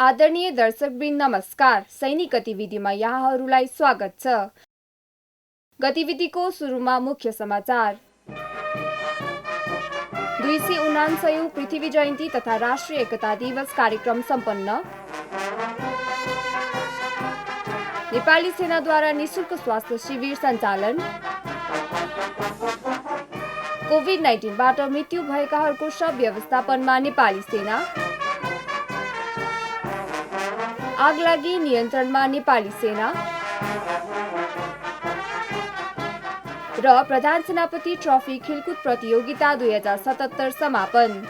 आदरणीय दर्शकवृन्द नमस्कार। सैनिक गतिविधिमा यहाँहरूलाई स्वागत छ। गतिविधिको सुरुमा मुख्य समाचार। 279औं पृथ्वी जयन्ती तथा राष्ट्रिय एकता दिवस कार्यक्रम सम्पन्न। नेपाली सेनाद्वारा निशुल्क स्वास्थ्य शिविर सञ्चालन। कोभिड-19बाट मृत्यु भएकाहरूको शव व्यवस्थापनमा नेपाली सेना। आगलागी नियन्त्रणमा नेपाली सेना र प्रधान सेनापति ट्रफी खेलकुद प्रतियोगिता 2077 समापन।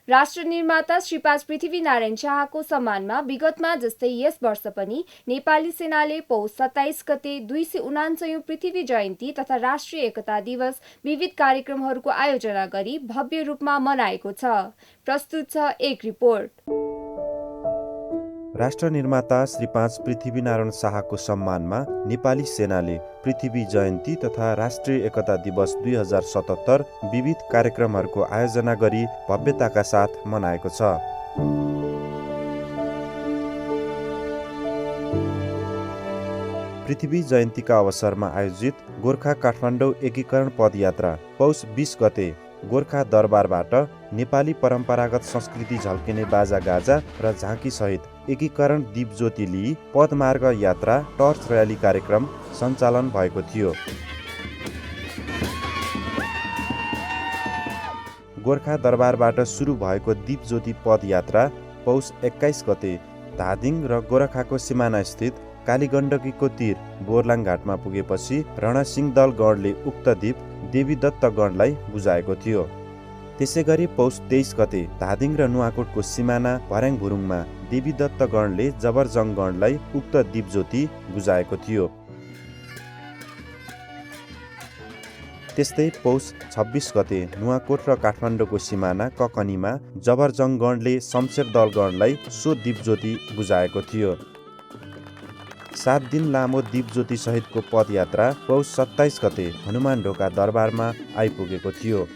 राष्ट्र निर्माता श्री 5 पृथ्वीनारायण शाहको सम्मानमा विगतमा जस्तै यस वर्ष पनि नेपाली सेनाले पौष 27 गते 279औं पृथ्वी जयन्ती तथा राष्ट्रिय एकता दिवस विविध कार्यक्रमहरूको आयोजना गरी भव्य रूपमा मनाएको छ। प्रस्तुत छ एक रिपोर्ट। राष्ट्र निर्माता श्री 5 पृथ्वीनारायण शाहको सम्मानमा नेपाली सेनाले पृथ्वी जयन्ती तथा राष्ट्रिय एकता दिवस 2077 विविध कार्यक्रमहरूको आयोजना गरी भव्यताका साथ मनाएको छ। पृथ्वी जयन्तीका अवसरमा आयोजित गोर्खा काठमाडौँ एकीकरण पदयात्रा पौष 20 गते गोर्खा दरबारबाट नेपाली परम्परागत संस्कृति झल्किने बाजागाजा र झाँकी सहित एकीकरण दीपज्योति लिई पदमार्ग यात्रा टर्च र्याली कार्यक्रम सञ्चालन भएको थियो। गोर्खा दरबारबाट सुरु भएको दीपज्योति पदयात्रा पौष 21 गते धादिङ र गोरखाको सिमानास्थित कालीगण्डकीको तीर बोर्लाङ घाटमा पुगेपछि रणसिंह दल गणले उक्त दीप देवीदत्त गणलाई बुझाएको थियो। त्यसैगरी पौष 23 गते धादिङ र नुवाकोटको सिमाना भर्याङभुरुङमा देवीदत्त गणले जबरजङ गणलाई उक्त दीपज्योति बुझाएको थियो। त्यस्तै पौष 26 गते नुवाकोट र काठमाडौँको सिमाना ककनीमा जबरजङ गणले शमशेर दल गणलाई सो दीपज्योति बुझाएको थियो। 7 दिन लामो दीपज्योति सहितको पदयात्रा पौष 27 गते हनुमान ढोका दरबारमा आइपुगेको थियो।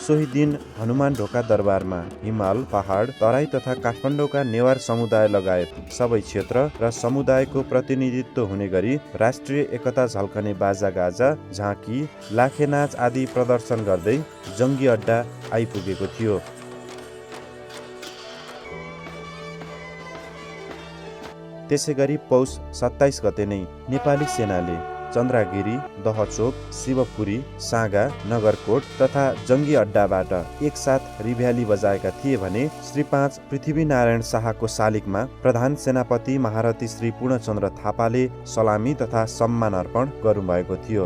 सोही दिन हनुमान ढोका दरबारमा हिमाल, पहाड, तराई तथा काठमाडौँका नेवार समुदाय लगायत सबै क्षेत्र र समुदायको प्रतिनिधित्व हुने गरी राष्ट्रिय एकता झल्कने बाजागाजा, झाँकी, लाखेनाच आदि प्रदर्शन गर्दै जङ्गी अड्डा आइपुगेको थियो। त्यसैगरी पौष 27 गते नै नेपाली सेनाले चन्द्रागिरी, दहचोक, शिवपुरी, सागा, नगरकोट तथा जङ्गी अड्डाबाट एकसाथ रिभ्याली बजाएका थिए भने श्री 5 पृथ्वीनारायण शाहको शालिगमा प्रधान सेनापति महारथी श्री पूर्णचन्द्र थापाले सलामी तथा सम्मान अर्पण गर्नुभएको थियो।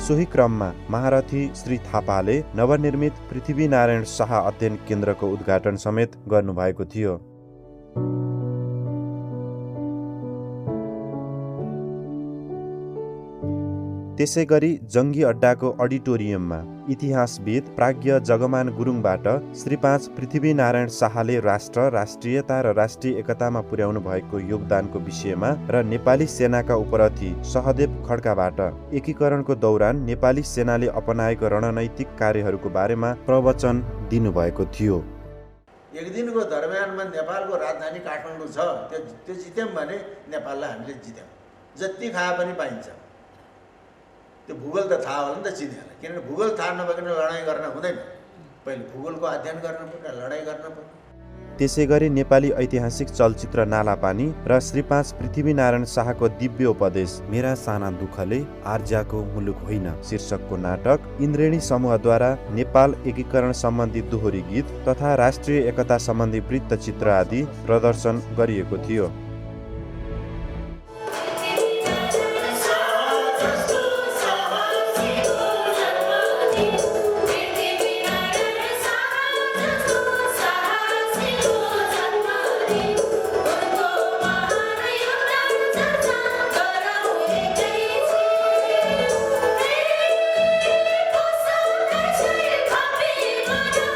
सोही क्रममा महारथी श्री थापाले नवनिर्मित पृथ्वीनारायण शाह अध्ययन केन्द्रको उद्घाटन समेत गर्नुभएको थियो। त्यसैगरी जङ्गी अड्डाको अडिटोरियममा इतिहासविद प्राज्ञ जगमान गुरुङबाट श्री 5 पृथ्वीनारायण शाहले राष्ट्र, राष्ट्रियता र राष्ट्रिय एकतामा पुर्याउनु भएको योगदानको विषयमा र नेपाली सेनाका उपरथी सहदेव खड्काबाट एकीकरणको दौरान नेपाली सेनाले अपनाएको रणनैतिक कार्यहरूको बारेमा प्रवचन दिनुभएको थियो। एक दिनको दरम्यानमा नेपालको राजधानी काठमाडौँ छ, त्यो जित्यौँ भने नेपाललाई हामीले जित्यौँ। जति खाए पनि पाइन्छ। त्यो भूगोल त थाहा होला नि त चिनेर, किनभने भूगोल थाहा नभइकन लडाइँ गर्न हुँदैन। पहिले भूगोलको अध्ययन गर्न पर्छ, लडाइँ गर्न पर्छ। त्यसैगरी नेपाली ऐतिहासिक चलचित्र नालापानी र श्री 5 पृथ्वीनारायण शाहको दिव्य उपदेश मेरा साना दुःखले आर्ज्याको मुलुक होइन शीर्षकको नाटक इन्द्रेणी समूहद्वारा नेपाल एकीकरण सम्बन्धी दोहोरी गीत तथा राष्ट्रिय एकता सम्बन्धी वृत्तचित्र आदि प्रदर्शन गरिएको थियो। Happy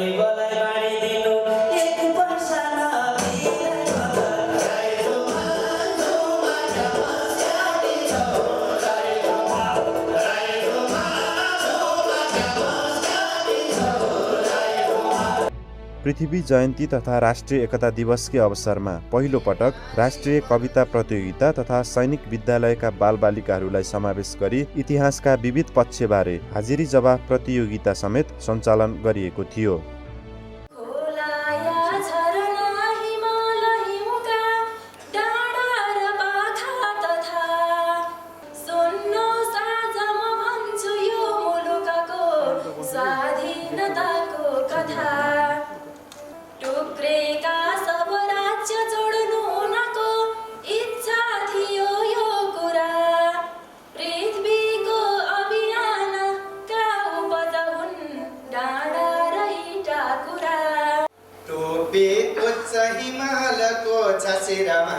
गरीबलाई बाँडिदिनु एक पैसा पृथ्वी जयन्ती तथा राष्ट्रिय एकता दिवसकै अवसरमा पहिलो पटक राष्ट्रिय कविता प्रतियोगिता तथा सैनिक विद्यालयका बालबालिकाहरूलाई समावेश गरी इतिहासका विविध पक्षबारे हाजिरी जवाफ प्रतियोगिता समेत सञ्चालन गरिएको थियो। हिमालको छसेरमा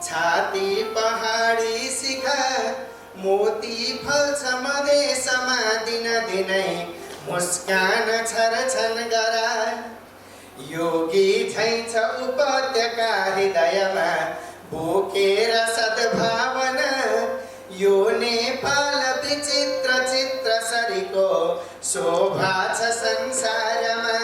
छाती पहाडी शिखर मोती फल्छ मधेसमा दिन दिनै मुस्कान छरछन गरार योगी झै छ उपत्यका हृदयमा बोकेर सद्भावना यो नेपाल विचित्र चित्र सरीको शोभा छ संसारमा।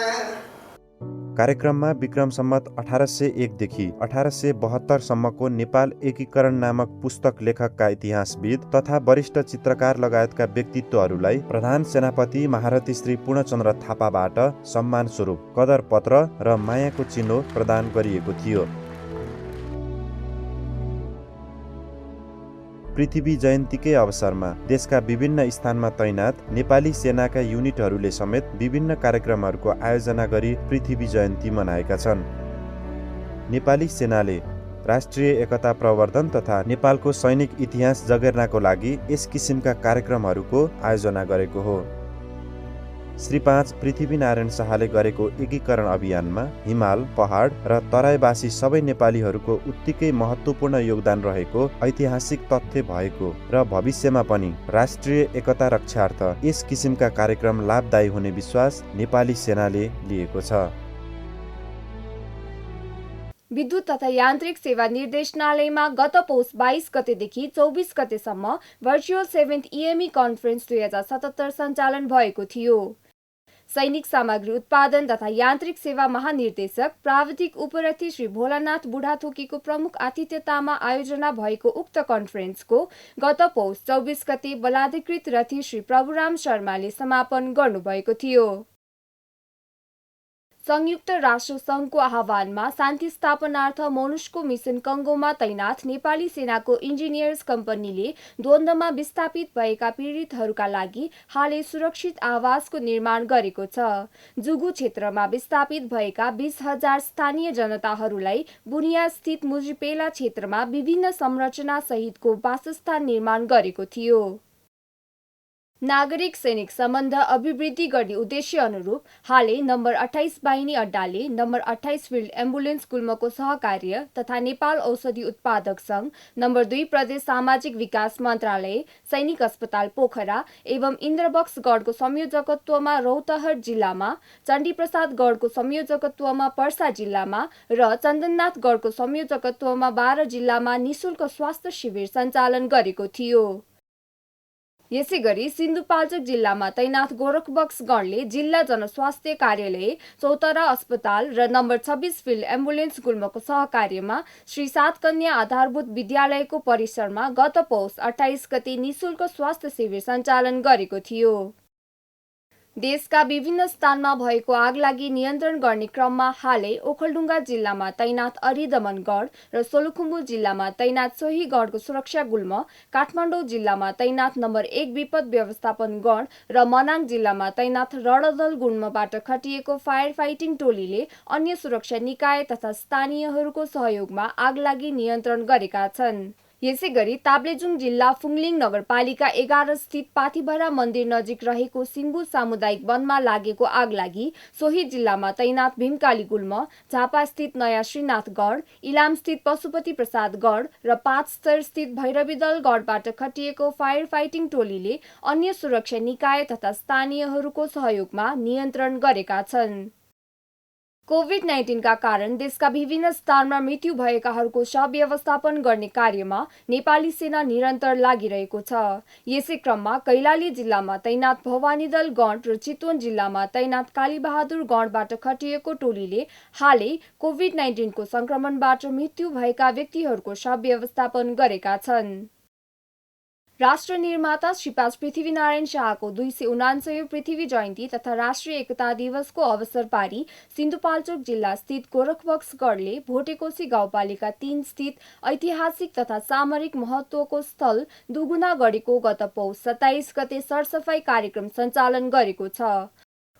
कार्यक्रममा विक्रम सम्मत 1801 देखि 1872 सम्मको नेपाल एकीकरण नामक पुस्तक लेखकका इतिहासविद तथा वरिष्ठ चित्रकार लगायतका व्यक्तित्वहरूलाई प्रधान सेनापति महारथी श्री पूर्णचन्द्र थापाबाट सम्मान स्वरूप कदर पत्र र मायाको चिनो प्रदान गरिएको थियो। पृथ्वी जयन्तीकै अवसरमा देशका विभिन्न स्थानमा तैनात नेपाली सेनाका युनिटहरूले समेत विभिन्न कार्यक्रमहरूको आयोजना गरी पृथ्वी जयन्ती मनाएका छन्। नेपाली सेनाले राष्ट्रिय एकता प्रवर्धन तथा नेपालको सैनिक इतिहास जगेर्नाको लागि यस किसिमका कार्यक्रमहरूको आयोजना गरेको हो। श्री 5 पृथ्वीनारायण शाहले गरेको एकीकरण अभियानमा हिमाल, पहाड र तराईवासी सबै नेपालीहरूको उत्तिकै महत्त्वपूर्ण योगदान रहेको ऐतिहासिक तथ्य भएको र भविष्यमा पनि राष्ट्रिय एकता रक्षार्थ यस किसिमका कार्यक्रम लाभदायी हुने विश्वास नेपाली सेनाले लिएको छ। विद्युत तथा यान्त्रिक सेवा निर्देशनालयमा गत पौष 22 गतेदेखि 24 गतेसम्म भर्चुअल 7th EME कन्फरेन्स 2077 सञ्चालन भएको थियो। सैनिक सामग्री उत्पादन तथा यान्त्रिक सेवा महानिर्देशक प्राविधिक उपरथी श्री भोलानाथ बुढाथोकीको प्रमुख आतिथ्यतामा आयोजना भएको उक्त कन्फरेन्सको गत पौष 24 गते बलाधिकृत रथी श्री प्रभुराम शर्माले समापन गर्नुभएको थियो। संयुक्त राष्ट्र सङ्घको आह्वानमा शान्ति स्थापनार्थ मोनुस्को मिसन कङ्गोमा तैनाथ नेपाली सेनाको इन्जिनियर्स कम्पनीले द्वन्द्वमा विस्थापित भएका पीडितहरूका लागि हालै सुरक्षित आवासको निर्माण गरेको छ। जुगु क्षेत्रमा विस्थापित भएका 20,000 स्थानीय जनताहरूलाई बुनिया स्थित मुजिपेला क्षेत्रमा विभिन्न संरचना सहितको वासस्थान निर्माण गरेको थियो। नागरिक सैनिक सम्बन्ध अभिवृद्धि गर्ने उद्देश्य अनुरूप हालै नम्बर 28 बाहिनी अड्डाले नम्बर 28 फिल्ड एम्बुलेन्स गुल्मको सहकार्य तथा नेपाल औषधि उत्पादक सङ्घ, नम्बर 2 प्रदेश सामाजिक विकास मन्त्रालय, सैनिक अस्पताल पोखरा एवं इन्द्रबक्स गढको संयोजकत्वमा रौतहट जिल्लामा, चण्डीप्रसाद गढको संयोजकत्वमा पर्सा जिल्लामा र चन्दननाथ गढको संयोजकत्वमा 12 जिल्लामा निशुल्क स्वास्थ्य शिविर सञ्चालन गरेको थियो। यसैगरी सिन्धुपाल्चोक जिल्लामा तैनाथ गोरखबक्स गणले जिल्ला जनस्वास्थ्य कार्यालय, चौतरा अस्पताल र नम्बर 26 फिल्ड एम्बुलेन्स गुल्मको सहकार्यमा श्री 7 कन्या आधारभूत विद्यालयको परिसरमा गत पौष 28 गते निशुल्क स्वास्थ्य शिविर सञ्चालन गरेको थियो। देशका विभिन्न स्थानमा भएको आगलागी नियन्त्रण गर्ने क्रममा हालै ओखलढुङ्गा जिल्लामा तैनाथ अरिदमनगढ र सोलुखुम्बु जिल्लामा तैनाथ सोहीगढको सुरक्षा गुल्म, काठमाडौँ जिल्लामा तैनाथ नम्बर 1 विपद व्यवस्थापन गण र मनाङ जिल्लामा तैनाथ रणदल गुल्मबाट खटिएको फायर फाइटिङ टोलीले अन्य सुरक्षा निकाय तथा स्थानीयहरूको सहयोगमा आगलागी नियन्त्रण गरेका छन्। यसैगरी ताप्लेजुङ जिल्ला फुङलिङ नगरपालिका 11 स्थित पाथिभरा मन्दिर नजिक रहेको सिम्बु सामुदायिक वनमा लागेको आगलागी सोही जिल्लामा तैनाथ भीमकाली गुल्म, झापा स्थित नयाँ श्रीनाथगढ, इलाम स्थित पशुपति प्रसाद गढ र 5 स्तर स्थित भैरवीदल गढबाट खटिएको फायर फाइटिङ टोलीले अन्य सुरक्षा निकाय तथा स्थानीयहरूको सहयोगमा नियन्त्रण गरेका छन्। कोभिड-19 का कारण देशका विभिन्न स्थानमा मृत्यु भएकाहरूको शव व्यवस्थापन गर्ने कार्यमा नेपाली सेना निरन्तर लागिरहेको छ। यसै क्रममा कैलाली जिल्लामा तैनात भवानीदल गण र चितवन जिल्लामा तैनात कालीबहादुर गणबाट खटिएको टोलीले हालै कोभिड-19 को संक्रमणबाट मृत्यु भएका व्यक्तिहरूको शव व्यवस्थापन गरेका छन्। राष्ट्र निर्माता श्रीपाद पृथ्वीनारायण शाहको 279औं पृथ्वी जयन्ती तथा राष्ट्रिय एकता दिवसको अवसर पारी सिन्धुपाल्चोक जिल्ला स्थित गोरखबक्सगढले भोटेकोशी गाउँपालिका 3 स्थित ऐतिहासिक तथा सामरिक महत्वको स्थल दुगुनागढीको गत पौष 27 गते सरसफाई कार्यक्रम सञ्चालन गरेको छ।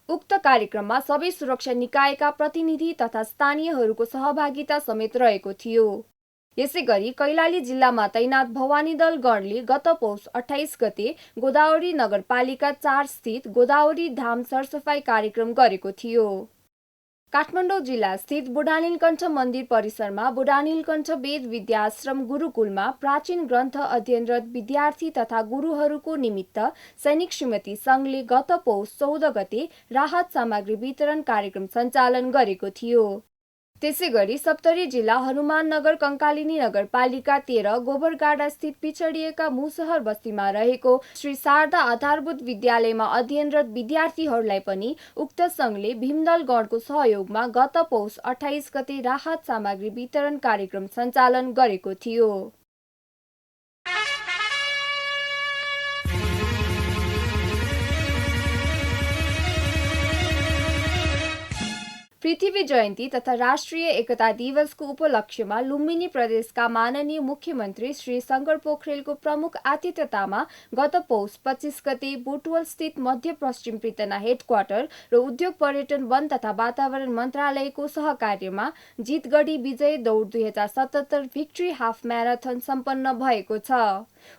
उक्त कार्यक्रममा सबै सुरक्षा निकायका प्रतिनिधि तथा स्थानीयहरूको सहभागिता समेत रहेको थियो। यसैगरी कैलाली जिल्लामा तैनात भवानीदल गणले गत पौष 28 गते गोदावरी नगरपालिका 4 स्थित गोदावरी धाम सरसफाई कार्यक्रम गरेको थियो। काठमाडौँ जिल्ला स्थित बुढानीलकण्ठ मन्दिर परिसरमा बुढानीलकण्ठ वेद विद्याश्रम गुरुकुलमा प्राचीन ग्रन्थ अध्ययनरत विद्यार्थी तथा गुरुहरूको निमित्त सैनिक श्रीमती सङ्घले गत पौष 14 गते राहत सामग्री वितरण कार्यक्रम सञ्चालन गरेको थियो। त्यसैगरी सप्तरी जिल्ला हनुमाननगर कङ्कालिनी नगरपालिका 13 गोबरगाडा स्थित पिछडिएका मुसहर बस्तीमा रहेको श्री शारदा आधारभूत विद्यालयमा अध्ययनरत विद्यार्थीहरूलाई पनि उक्त सङ्घले भीमदल गणको सहयोगमा गत पौष 28 गते राहत सामग्री वितरण कार्यक्रम सञ्चालन गरेको थियो। पृथ्वी जयन्ती तथा राष्ट्रिय एकता दिवसको उपलक्ष्यमा लुम्बिनी प्रदेशका माननीय मुख्यमन्त्री श्री शङ्कर पोखरेलको प्रमुख आतिथ्यतामा गत पौष 25 गते बुटवल स्थित मध्यपश्चिम पृतना हेडक्वार्टर र उद्योग पर्यटन वन तथा वातावरण मन्त्रालयको सहकार्यमा जितगढी विजय दौड 2077 भिक्ट्री हाफ म्याराथन सम्पन्न भएको छ।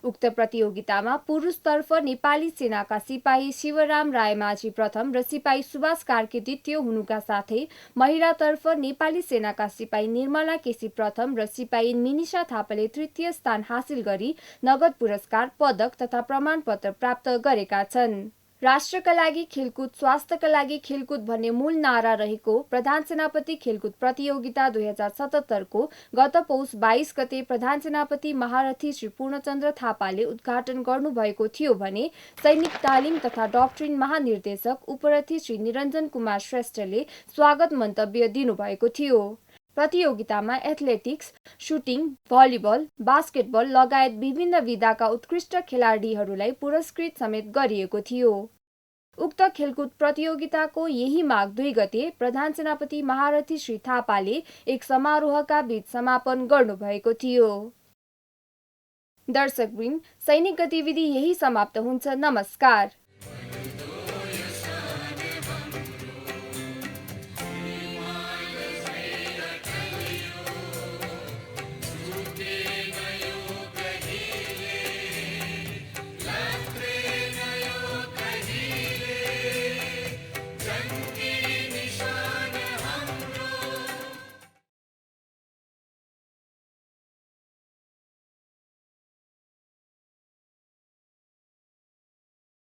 उक्त प्रतियोगितामा पुरुषतर्फ नेपाली सेनाका सिपाही शिवराम रायमाझी प्रथम र सिपाही सुभाष कार्की द्वितीय हुनुका साथै महिलातर्फ नेपाली सेनाका सिपाही निर्मला केसी प्रथम र सिपाही मिनिषा थापाले तृतीय स्थान हासिल गरी नगद पुरस्कार, पदक तथा प्रमाणपत्र प्राप्त गरेका छन्। राष्ट्रका लागि खेलकुद, स्वास्थ्यका लागि खेलकुद भन्ने मूल नारा रहेको प्रधान सेनापति खेलकुद प्रतियोगिता 2077 को गत पौष 22 गते प्रधान सेनापति महारथी श्री पूर्णचन्द्र थापाले उद्घाटन गर्नुभएको थियो भने सैनिक तालिम तथा डक्ट्रिन महानिर्देशक उपरथी श्री निरञ्जन कुमार श्रेष्ठले स्वागत मन्तव्य दिनुभएको थियो। प्रतियोगितामा एथलेटिक्स, सुटिङ, भलिबल, बास्केटबल लगायत विभिन्न विधाका उत्कृष्ट खेलाडीहरूलाई पुरस्कृत समेत गरिएको थियो। उक्त खेलकुद प्रतियोगिताको यही माघ 2 गते प्रधान सेनापति महारथी श्री थापाले एक समारोहका बीच समापन गर्नुभएको थियो। दर्शकवृन्द, सैनिक गतिविधि यही समाप्त हुन्छ। नमस्कार।